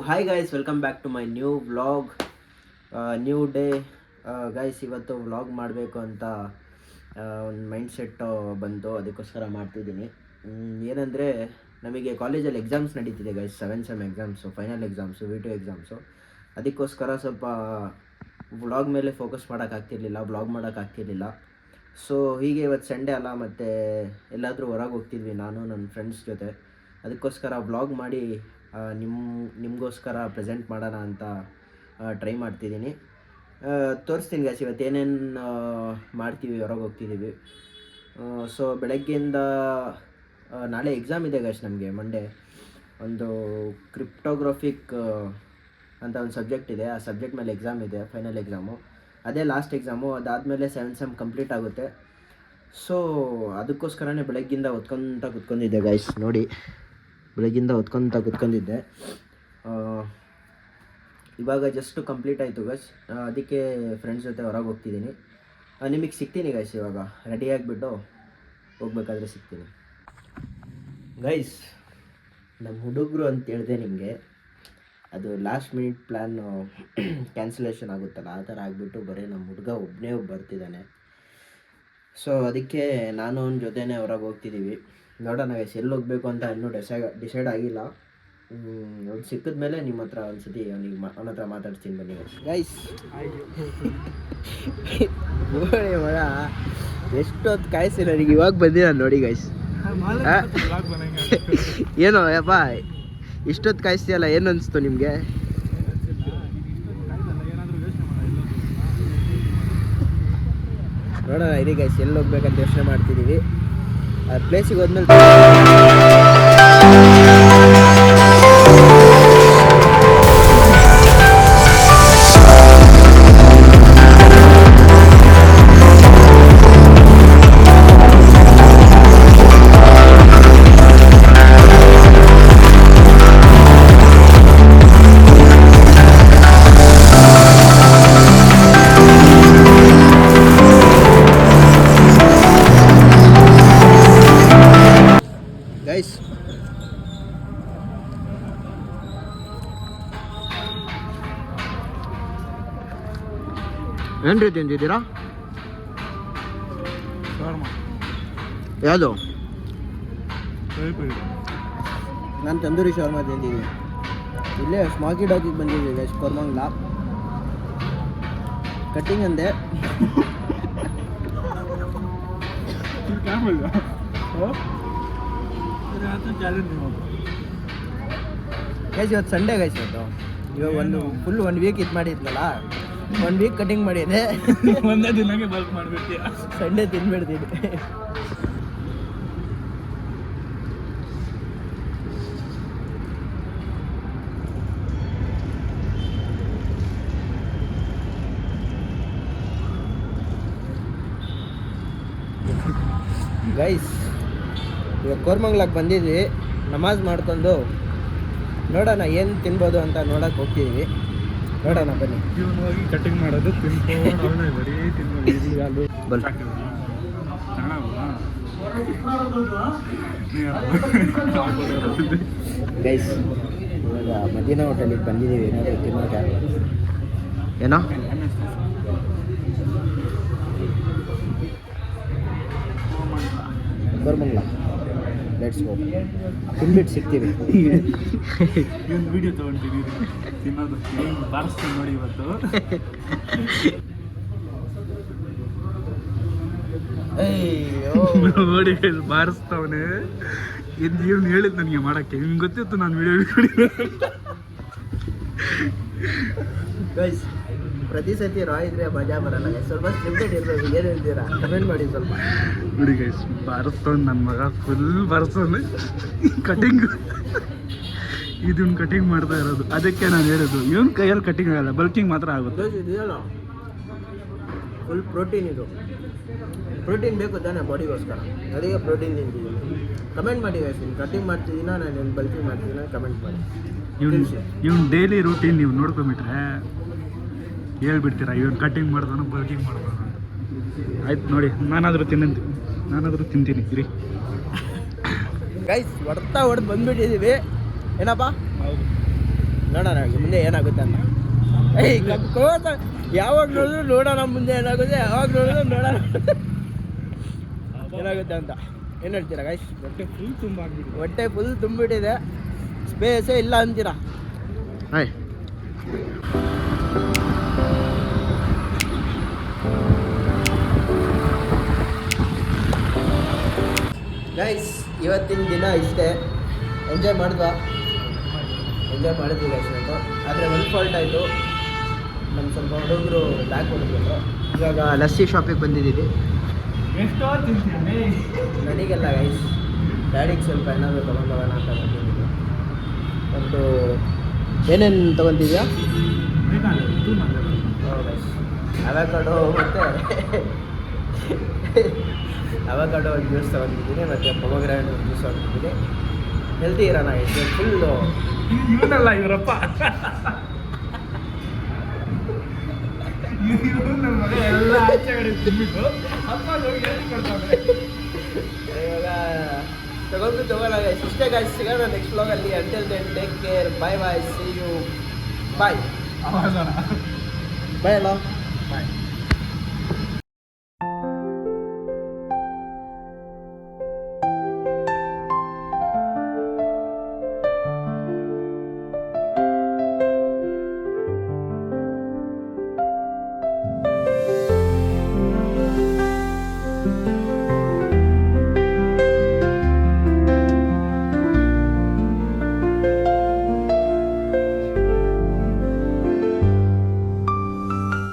Hi guys, welcome back to my new vlog. New day guys. ಇವತ್ತು vlog ಮಾಡಬೇಕು ಅಂತ ಒಂದು ಮೈಂಡ್ಸೆಟ್ ಬಂತು, ಅದಕ್ಕೋಸ್ಕರ ಮಾಡ್ತಿದ್ದೀನಿ. ಏನಂದರೆ ನಮಗೆ ಕಾಲೇಜಲ್ಲಿ ಎಕ್ಸಾಮ್ಸ್ ನಡೀತಿದೆ guys, 7 sem exams, final exams, V2 exams. ಅದಕ್ಕೋಸ್ಕರ ಸ್ವಲ್ಪ ವ್ಲಾಗ್ ಮೇಲೆ ಫೋಕಸ್ ವ್ಲಾಗ್ ಮಾಡೋಕ್ಕಾಗ್ತಿರ್ಲಿಲ್ಲ. ಸೊ ಹೀಗೆ ಇವತ್ತು ಸಂಡೇ ಅಲ್ಲ, ಮತ್ತು ಎಲ್ಲಾದರೂ ಹೊರಗೆ ಹೋಗ್ತಿದ್ವಿ ನಾನು ನನ್ನ ಫ್ರೆಂಡ್ಸ್ ಜೊತೆ. ಅದಕ್ಕೋಸ್ಕರ ವ್ಲಾಗ್ ಮಾಡಿ ನಿಮಗೋಸ್ಕರ ಪ್ರೆಸೆಂಟ್ ಮಾಡೋಣ ಅಂತ ಟ್ರೈ ಮಾಡ್ತಿದ್ದೀನಿ. ತೋರಿಸ್ತೀನಿ ಗೈಸ್ ಇವತ್ತು ಏನೇನು ಮಾಡ್ತೀವಿ, ಹೊರಗೆ ಹೋಗ್ತಿದ್ದೀವಿ. ಸೊ ಬೆಳಗ್ಗೆಯಿಂದ ನಾಳೆ ಎಕ್ಸಾಮ್ ಇದೆ ಗೈಸ್ ನಮಗೆ. ಮಂಡೇ ಒಂದು ಕ್ರಿಪ್ಟೋಗ್ರಫಿಕ್ ಅಂತ ಒಂದು ಸಬ್ಜೆಕ್ಟ್ ಇದೆ. ಆ ಸಬ್ಜೆಕ್ಟ್ ಮೇಲೆ ಎಕ್ಸಾಮ್ ಇದೆ, ಫೈನಲ್ ಎಕ್ಸಾಮು. ಅದೇ ಲಾಸ್ಟ್ ಎಕ್ಸಾಮು. ಅದಾದಮೇಲೆ 7 ಸೆಮ್ ಕಂಪ್ಲೀಟ್ ಆಗುತ್ತೆ. ಸೊ ಅದಕ್ಕೋಸ್ಕರನೇ ಬೆಳಗ್ಗಿಂದ ಕೂತ್ಕೊಂಡಿದ್ದೆ ಗೈಸ್. ನೋಡಿ, ಬೆಳಗ್ಗಿಂದ ಕೂತ್ಕೊಂಡಿದ್ದೆ. ಇವಾಗ ಜಸ್ಟ್ ಕಂಪ್ಲೀಟ್ ಆಯಿತು ಗೈಸ್. ಅದಕ್ಕೆ ಫ್ರೆಂಡ್ಸ್ ಜೊತೆ ಹೊರಗೆ ಹೋಗ್ತಿದ್ದೀನಿ. ನಿಮಗೆ ಸಿಗ್ತೀನಿ ಗೈಸ್. ಇವಾಗ ರೆಡಿ ಆಗಿಬಿಟ್ಟು ಹೋಗ್ಬೇಕಾದ್ರೆ ಸಿಗ್ತೀನಿ ಗೈಸ್. ನಮ್ಮ ಹುಡುಗರು ಅಂತ ಹೇಳಿದೆ ನಿಮಗೆ, ಅದು ಲಾಸ್ಟ್ ಮಿನಿಟ್ ಪ್ಲ್ಯಾನು ಕ್ಯಾನ್ಸಲೇಷನ್ ಆಗುತ್ತಲ್ಲ, ಆ ಥರ ಆಗಿಬಿಟ್ಟು ಬರೀ ನಮ್ಮ ಹುಡುಗ ಒಬ್ಬನೇ ಬರ್ತಿದ್ದಾನೆ. ಸೊ ಅದಕ್ಕೆ ನಾನು ಅವನ ಜೊತೆನೇ ಹೊರಗೆ ಹೋಗ್ತಿದ್ದೀವಿ. ನೋಡೋಣ ಗೈಸ್ ಎಲ್ಲಿ ಹೋಗಬೇಕು ಅಂತ ಇನ್ನೂ ಡಿಸೈಡ್ ಆಗಿಲ್ಲ. ಅವ್ನು ಸಿಕ್ಕಿದ ಮೇಲೆ ನಿಮ್ಮ ಹತ್ರ ಒಂದ್ಸತಿ ಅವನ ಹತ್ರ ಮಾತಾಡ್ತೀನಿ ಬನ್ನಿ ಗೈಸ್. ಮಗ ಎಷ್ಟೊತ್ತು ಕಾಯಿಸಿ ನನಗೆ ಇವಾಗ ಬಂದಿದ್ದಾನೆ ನೋಡಿ ಗೈಸ್. ಏನೋ ಯಪ್ಪ ಇಷ್ಟೊತ್ತು ಕಾಯಿಸ್ತೀಯಲ್ಲ, ಏನು ಅನಿಸ್ತು ನಿಮಗೆ? ನೋಡೋಣ ಇರಿ ಗೈಸ್, ಎಲ್ಲಿ ಹೋಗ್ಬೇಕಂತ ಯೋಚನೆ ಮಾಡ್ತಿದ್ದೀವಿ. ಆ ಪ್ಲೇಸಿಗೆ ಹೋದ್ಮೇಲೆ ಗೈಸ್ ಏನು ರೀತಿ ತಿಂತಿದ್ದೀರಾ? ಯಾವುದು? ನಾನು ತಂದೂರಿ ಶವರ್ಮ ತಿಂತಿದ್ದೀನಿ. ಇಲ್ಲೇ ಸ್ಮಾಕಿ ಡಾಗಿಗೆ ಬಂದಿದ್ದೀವಿ ಗೈಸ್, ಕೊರ್ಮಂಗ್ಲ. ಕಟ್ಟಿಂಗ್ ಅಂದೆ. ಗೈಸ್ ಇವತ್ತು ಸಂಡೇ ಗೈಸ್. ಇವಾಗ ಫುಲ್ 1 ವೀಕ್ ಇದು ಮಾಡಿದ್ನಲ್ಲ, 1 ವೀಕ್ ಕಟಿಂಗ್ ಮಾಡಿದೆ. ಒಂದೇ ದಿನಕ್ಕೆ ಬಲ್ಕ್ ಮಾಡಿಬಿಡ್ತೀಯ, ಸಂಡೇ ತಿನ್ಬಿಡ್ತೀನಿ. ಗೈಸ್ ಇವಾಗ ಕೋರ್ಮಂಗ್ಲಕ್ಕೆ ಬಂದಿದ್ವಿ, ನಮಾಜ್ ಮಾಡ್ಕೊಂಡು ನೋಡೋಣ ಏನು ತಿನ್ಬೋದು ಅಂತ ನೋಡೋಕೆ ಹೋಗ್ತಿದ್ದೀವಿ. ನೋಡೋಣ ಬನ್ನಿ. ಹೋಗಿ ಕಟಿಂಗ್ ಮಾಡೋದು ಗೈಸ್. ಇವಾಗ ಮದೀನಾ ಹೋಟೆಲಿಗೆ ಬಂದಿದ್ದೀವಿ, ಏನಾದರೂ ತಿನ್ನೋಕೆ. ಏನೋ ಕೋರ್ಮಂಗ್ಲ, ಲೆಟ್ಸ್ ಗೋ. ತಿನ್ಬಿಟ್ಟು ಸಿಗ್ತೀವಿ. ಒಂದು ವಿಡಿಯೋ ತೊಗೊಳ್ತೀನಿ ತಿನ್ನೋದು ಬಾರಿಸ್ತೀನಿ ನೋಡಿ ಇವತ್ತು. ನೋಡಿ ಬಾರಿಸ್ತಾವನೆ. ಇವ್ನು ಹೇಳಿದ್ ನನಗೆ ಮಾಡೋಕ್ಕೆ, ನಿಮ್ಗೆ ಗೊತ್ತಿತ್ತು ನಾನು ವಿಡಿಯೋ ಗೈಸ್. ಪ್ರತಿ ಸತಿ ರಾ ಇದ್ರೆ ಮಜಾ ಬರಲ್ಲ. ಸ್ವಲ್ಪ ಸ್ಕ್ರಿಪ್ಟೆಡ್ ಇರಬೇಕು. ಏನು ಹೇಳ್ತೀರಾ ಕಮೆಂಟ್ ಮಾಡಿ ಸ್ವಲ್ಪ. ನೋಡಿ ಗೈಸ್, ಬಾರಿಸ್ತವನು ನನ್ನ ಮಗ, ಫುಲ್ ಬಾರಿಸ್ತವನೆ. ಕಟಿಂಗ್ ಇದನ್ನ ಕಟಿಂಗ್ ಮಾಡ್ತಾ ಇರೋದು, ಅದಕ್ಕೆ ನಾನು ಹೇಳೋದು ಇವನ್ ಕೈಯಲ್ಲಿ ಕಟಿಂಗ್ ಆಗಲ್ಲ, ಬಲ್ಕಿಂಗ್ ಮಾತ್ರ ಆಗುತ್ತೆ. ಇದೆಯಲ್ಲ ಫುಲ್ ಪ್ರೋಟೀನ್. ಇದು ಪ್ರೋಟೀನ್ ಬೇಕು ತಾನೇ ಬಾಡಿಗೋಸ್ಕರ, ಅದಕ್ಕೆ ಪ್ರೋಟೀನ್ ತಿಂತಿದ್ದೀನಿ. ಕಮೆಂಟ್ ಮಾಡಿ ಗೈಸ್, ನೀನು ಕಟಿಂಗ್ ಮಾಡ್ತಿದ್ದೀನ, ನಾನು ಬಲ್ಕಿಂಗ್ ಮಾಡ್ತಿದ್ದೀನ, ಕಮೆಂಟ್ ಮಾಡಿ. ಇವ್ನು ಡೈಲಿ ರೂಟೀನ್ ನೀವು ನೋಡ್ಕೊಂಬಿಟ್ರೆ ಹೇಳ್ಬಿಡ್ತೀರಾ ಇವನು ಕಟಿಂಗ್ ಮಾಡ್ತಾನೋ ಬಲ್ಕಿಂಗ್ ಮಾಡ್ತಾನೋ. ಆಯ್ತು ನೋಡಿ, ನಾನಾದರೂ ತಿಂತೀನಿ ಇರಿ ಗೈಸ್. ಹೊಡೆದು ಬಂದ್ಬಿಟ್ಟಿದ್ದೀವಿ. ಏನಪ್ಪ? ಹೌದು ನೋಡೋಣ ಮುಂದೆ ಏನಾಗುತ್ತೆ ಅಂತ. ಏಯ್ ಕೋತ ಯಾವಾಗ ನೋಡಿದ್ರು ನೋಡೋಣ ಮುಂದೆ ಏನಾಗುತ್ತೆ, ಯಾವಾಗ ನೋಡಿದ್ರು ನೋಡೋಣ ಏನಾಗುತ್ತೆ ಅಂತ. ಏನು ಹೇಳ್ತೀರಾ ಗೈಸ್? ಹೊಟ್ಟೆ ಫುಲ್ ತುಂಬ ಆಗ್ಬಿಟ್ಟು ಹೊಟ್ಟೆ ಫುಲ್ ತುಂಬಿಟ್ಟಿದೆ, ಸ್ಪೇಸೇ ಇಲ್ಲ ಅಂತೀರಾ? ಹಾಯ್ ಗೈಸ್, ಇವತ್ತಿನ ದಿನ ಇಷ್ಟೇ. ಎಂಜಾಯ್ ಮಾಡಿದ್ವಿ ಗೈಸ್ ಇವತ್ತು. ಆದರೆ ಒಂದು ಫಾಲ್ಟ್ ಆಯಿತು, ನಮ್ಮ ಸ್ವಲ್ಪ ಹುಡುಗರು ಬ್ಯಾಗ್ ಹೊಡೆದ್ರು. ಇವಾಗ ಲಸ್ಸಿ ಶಾಪಿಗೆ ಬಂದಿದ್ದೀವಿ. ಎಷ್ಟೋ ತಿಂತೀನಿ ನನಗೆಲ್ಲ ಗೈಸ್, ಡ್ಯಾಡಿಗೆ ಸ್ವಲ್ಪ ಏನಾದರೂ ತೊಗೊಂಡೋಗೋಣ ಅಂತ ಬಂದಿದ್ದೀನಿ. ಒಂದು ಏನೇನು ತೊಗೊತಿದ್ಯಾ? ಗೈಸ್ ಅವಕಾಡೋ ಮತ್ತು ಅವಕಾಡೋ ಒಂದು ಜ್ಯೂಸ್ ತೊಗೊಂಡಿದ್ದೀನಿ, ಮತ್ತು ಪೊಮೊಗ್ರಾನೇಟ್ ಒಂದು ಜ್ಯೂಸ್ ತೊಗೊಂಡಿದ್ದೀನಿ. ಹೆಲ್ತಿ ಇರೋಣ ಗೈಸ್, ಫುಲ್ಲು ಇವನಲ್ಲ ಇವರಪ್ಪ, ನನ್ನ ಮಗ ಎಲ್ಲ ಆಚೆ ಕಡೆ ತಿನ್ಬಿಟ್ಟು ಅಪ್ಪ ಹೋಗಿ ಹೇಳ್ಕೊಡ್ತಾನೆ. ಇವಾಗ ತಗೋಲ್ಲ ಗೈಸ್. ಇಷ್ಟೇ ಗೈಸ್, ಸಿಗೋಣ ನೆಕ್ಸ್ಟ್ ವ್ಲಾಗಲ್ಲಿ. Until then take care, bye bye, see you, bye ಆವಾಜನ ಬಾಯ್ ಅಲ್ಲ ಬಾಯ್.